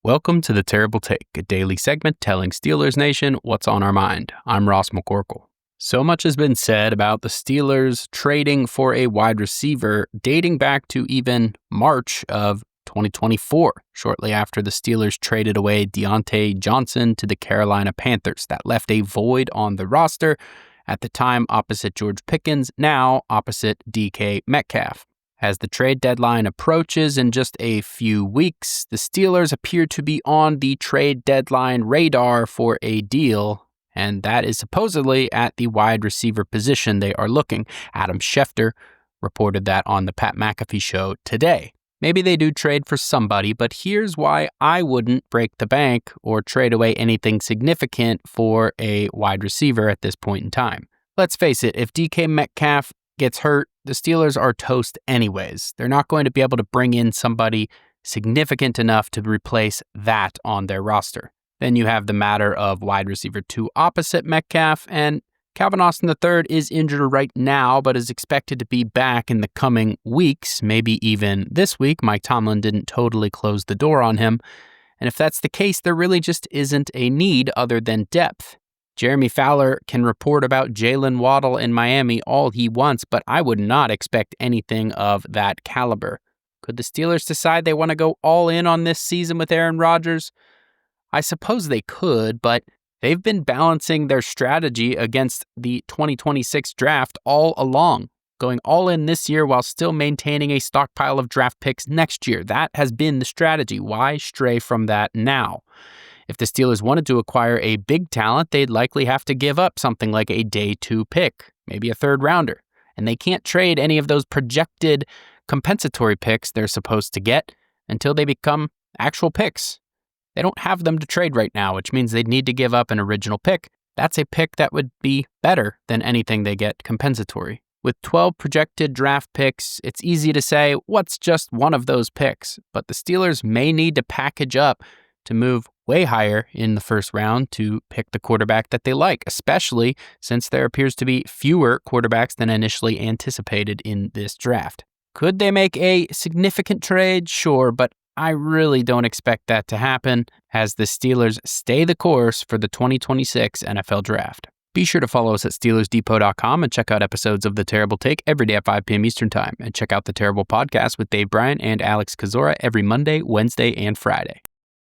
Welcome to The Terrible Take, a daily segment telling Steelers Nation what's on our mind. I'm Ross McCorkle. So much has been said about the Steelers trading for a wide receiver dating back to even March of 2024, shortly after the Steelers traded away Deontay Johnson to the Carolina Panthers. That left a void on the roster, at the time opposite George Pickens, now opposite DK Metcalf. As the trade deadline approaches in just a few weeks, the Steelers appear to be on the trade deadline radar for a deal, and that is supposedly at the wide receiver position they are looking. Adam Schefter reported that on the Pat McAfee show today. Maybe they do trade for somebody, but here's why I wouldn't break the bank or trade away anything significant for a wide receiver at this point in time. Let's face it, if DK Metcalf gets hurt, the Steelers are toast anyways. They're not going to be able to bring in somebody significant enough to replace that on their roster. Then you have the matter of wide receiver 2 opposite Metcalf, and Calvin Austin III is injured right now, but is expected to be back in the coming weeks, maybe even this week. Mike Tomlin didn't totally close the door on him. And if that's the case, there really just isn't a need other than depth. Jeremy Fowler can report about Jalen Waddle in Miami all he wants, but I would not expect anything of that caliber. Could the Steelers decide they want to go all in on this season with Aaron Rodgers? I suppose they could, but they've been balancing their strategy against the 2026 draft all along, going all in this year while still maintaining a stockpile of draft picks next year. That has been the strategy. Why stray from that now? If the Steelers wanted to acquire a big talent, they'd likely have to give up something like a day 2 pick, maybe a third rounder. And they can't trade any of those projected compensatory picks they're supposed to get until they become actual picks. They don't have them to trade right now, which means they'd need to give up an original pick. That's a pick that would be better than anything they get compensatory. With 12 projected draft picks, it's easy to say, what's just one of those picks? But the Steelers may need to package up to move way higher in the first round to pick the quarterback that they like, especially since there appears to be fewer quarterbacks than initially anticipated in this draft. Could they make a significant trade? Sure, but I really don't expect that to happen as the Steelers stay the course for the 2026 NFL Draft. Be sure to follow us at SteelersDepot.com and check out episodes of The Terrible Take every day at 5 p.m. Eastern Time. And check out The Terrible Podcast with Dave Bryant and Alex Kozora every Monday, Wednesday, and Friday.